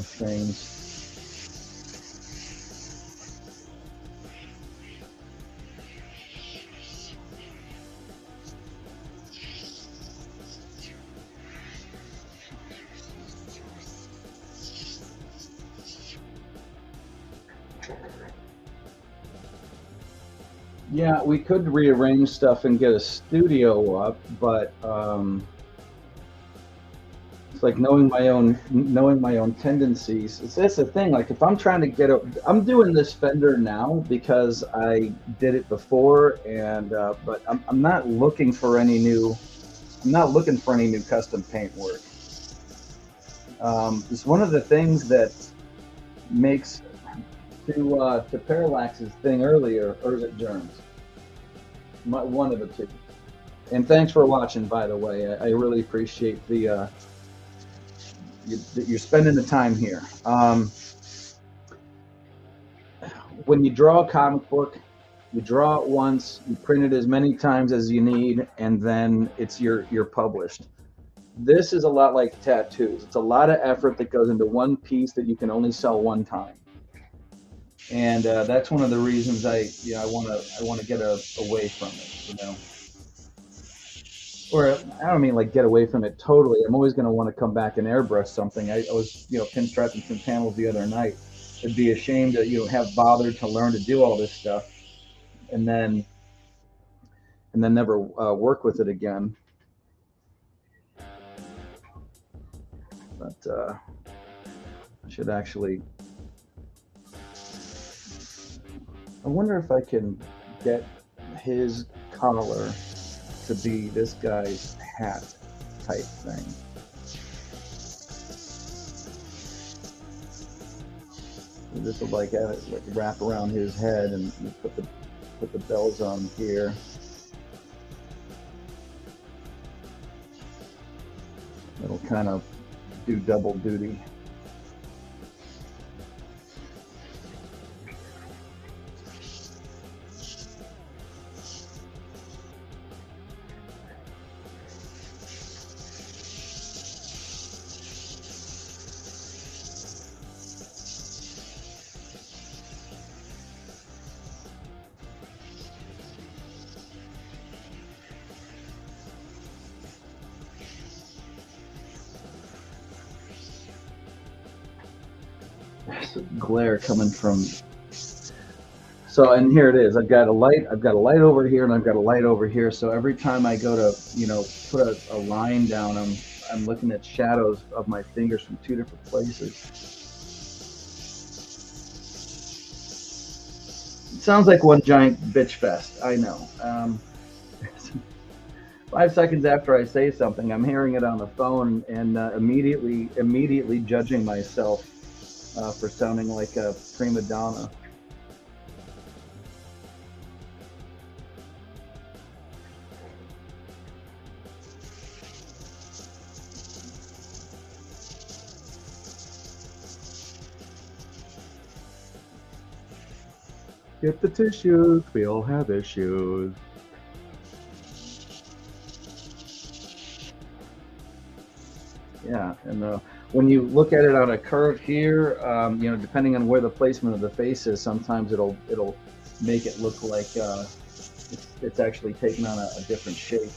things. Yeah, we could rearrange stuff and get a studio up, but it's like knowing my own tendencies. That's the thing. Like if I'm trying to I'm doing this fender now because I did it before, and but I'm not looking for any new. I'm not looking for any new custom paint work. It's one of the things that makes to Parallax's thing earlier, or is it Germs? One of the two. And thanks for watching, by the way. I really appreciate the you're spending the time here. When you draw a comic book, you draw it once, you print it as many times as you need, and then you're published. This is a lot like tattoos. It's a lot of effort that goes into one piece that you can only sell one time. And that's one of the reasons I want to get away from it, you know. Or I don't mean like get away from it totally. I'm always going to want to come back and airbrush something. I was pinstriping some panels the other night. It'd be a shame to have bothered to learn to do all this stuff, and then never work with it again. But I should actually. I wonder if I can get his collar to be this guy's hat type thing. This will like wrap around his head, and you put the bells on here. It'll kind of do double duty. Glare coming from. So, and here it is. I've got a light over here, and I've got a light over here. So every time I go to put a line down, I'm looking at shadows of my fingers from two different places. It sounds like one giant bitch fest. I know. 5 seconds after I say something, I'm hearing it on the phone and immediately judging myself for sounding like a prima donna. Get the tissues, we all have issues. Yeah, and when you look at it on a curve here, depending on where the placement of the face is, sometimes it'll make it look like it's actually taking on a different shape.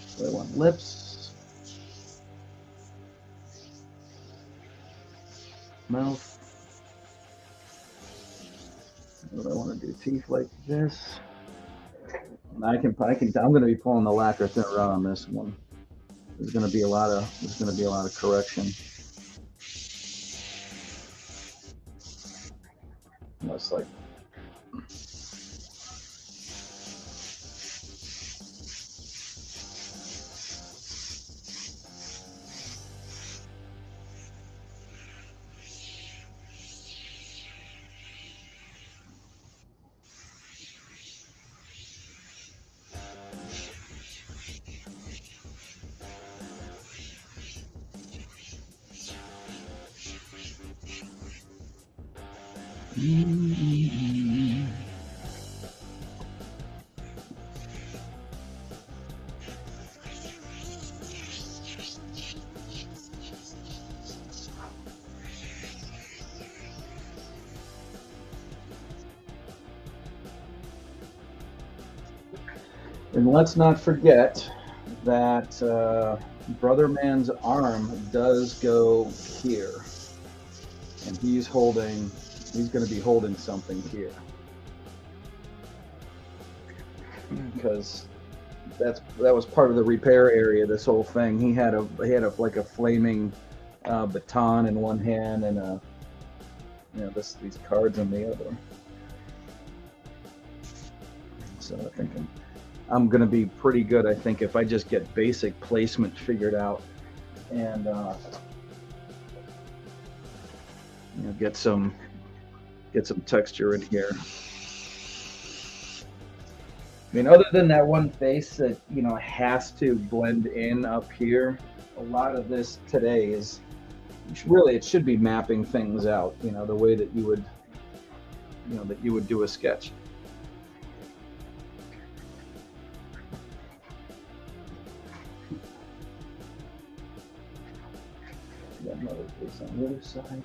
So I want lips, mouth. What I want to do, teeth like this. I'm going to be pulling the lacquer thinner out on this one. There's going to be a lot of correction. That's like. And let's not forget that Brother Man's arm does go here, and he's going to be holding something here, because that was part of the repair area. This whole thing, he had like a flaming baton in one hand and these cards in the other. So I think I'm going to be pretty good, I think, if I just get basic placement figured out and get some texture in here. I mean, other than that one face that, you know, has to blend in up here, a lot of this today is really, it should be mapping things out, you know, the way that you would, you know, that you would do a sketch. Got another face on the other side.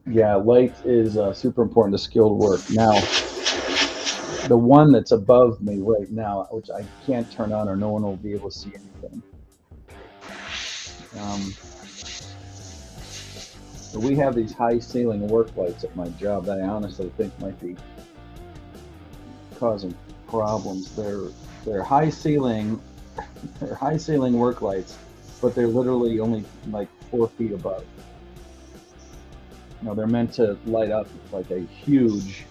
Yeah, light is super important to skilled work. Now, the one that's above me right now, which I can't turn on or no one will be able to see anything. We have these high ceiling work lights at my job that I honestly think might be causing problems. They're high ceiling, they're high ceiling work lights, but they're literally only like 4 feet above. You know, they're meant to light up like a huge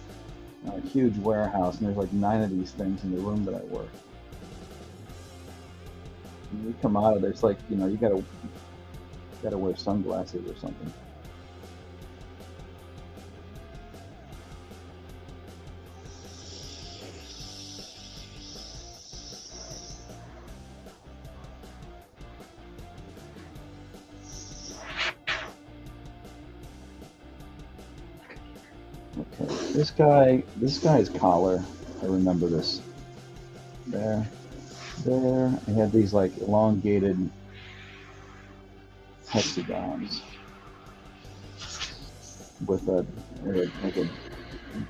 warehouse, and there's like 9 of these things in the room that I work. When you come out of there, it's like, you know, you gotta wear sunglasses or something. Okay, this guy's collar, I remember this. There. I had these like elongated hexagons with like a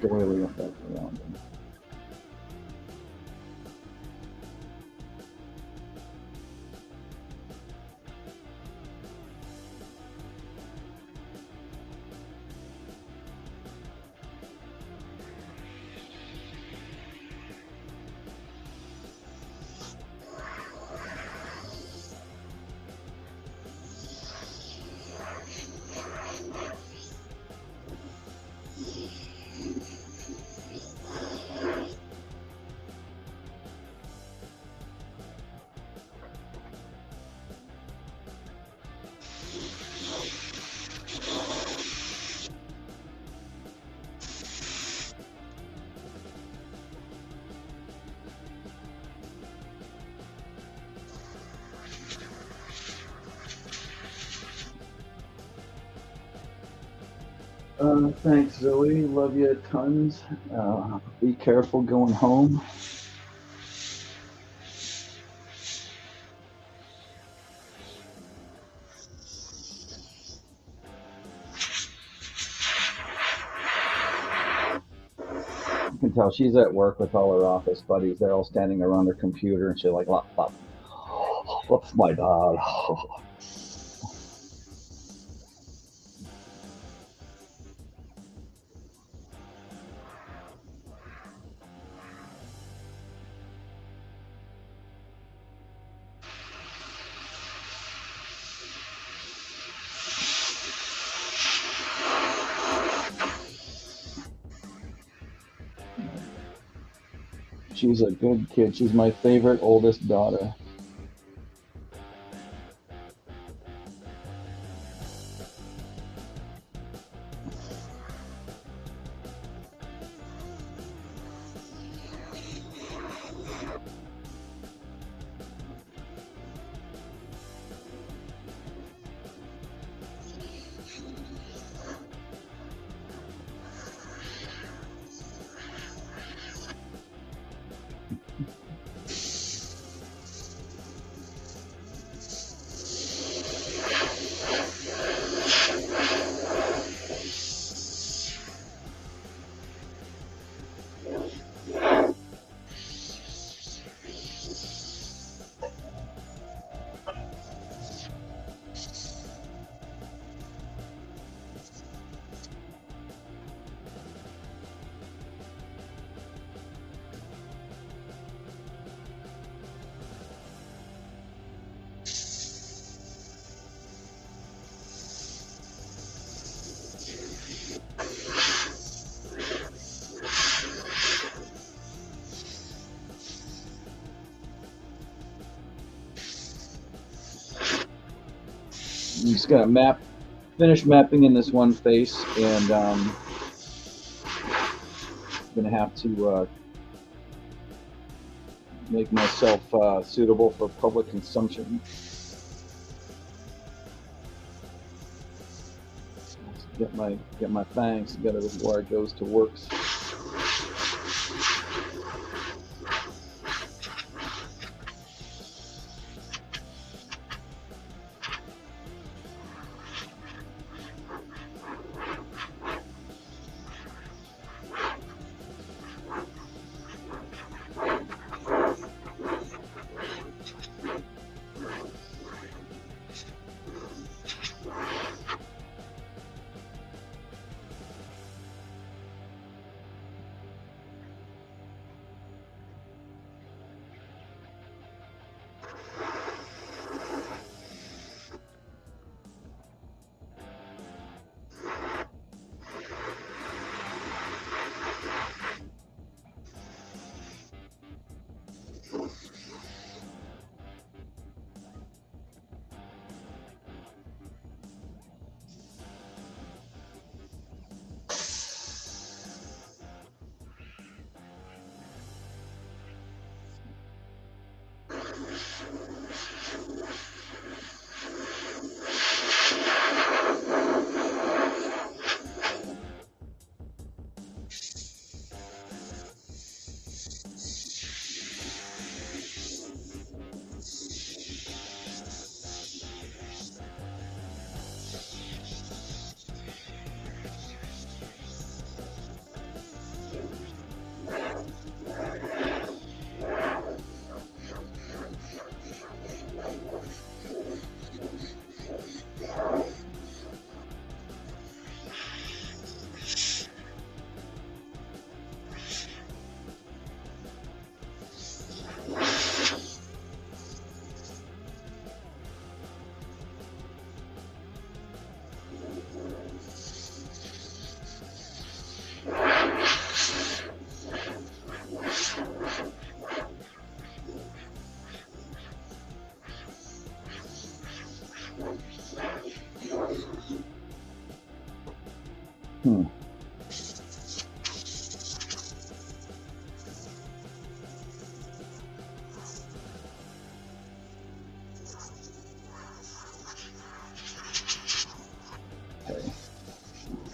doily effect around them. Thanks, Zoe. Love you tons. Be careful going home. You can tell she's at work with all her office buddies. They're all standing around her computer, and she's like, "Lop, lop. What's my dog?" She's a good kid. She's my favorite oldest daughter. just gonna finish mapping in this one face, and gonna have to make myself suitable for public consumption. Get my fangs together before it goes to works.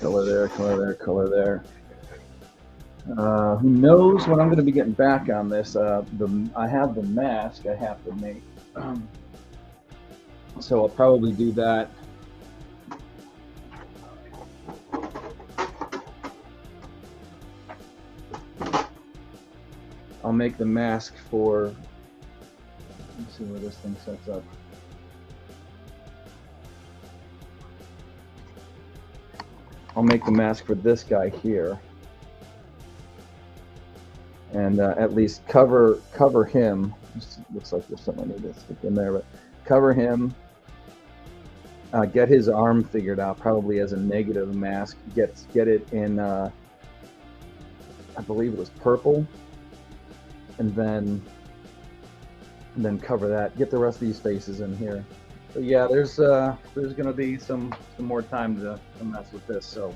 Color there, color there, color there. Who knows when I'm going to be getting back on this? I have the mask I have to make, so I'll probably do that. I'll make the mask for. Let's see where this thing sets up. I'll make the mask for this guy here, and at least cover him. Just looks like there's something I need to stick in there, but cover him. Get his arm figured out, probably as a negative mask. Get it in. I believe it was purple, and then cover that. Get the rest of these faces in here. But yeah, there's gonna be some more time to mess with this. So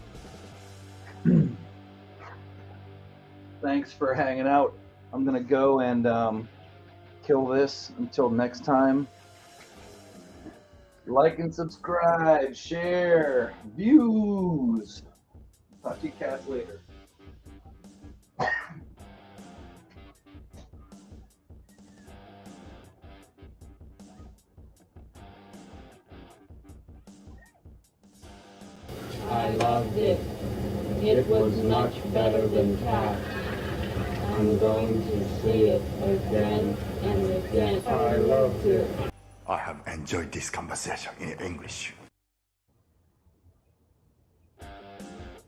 thanks for hanging out. I'm gonna go and kill this. Until next time, like and subscribe, share, views. Talk to you cats later. I loved it. It was much better than Cat. I'm going to see it again and again. I loved it. I have enjoyed this conversation in English.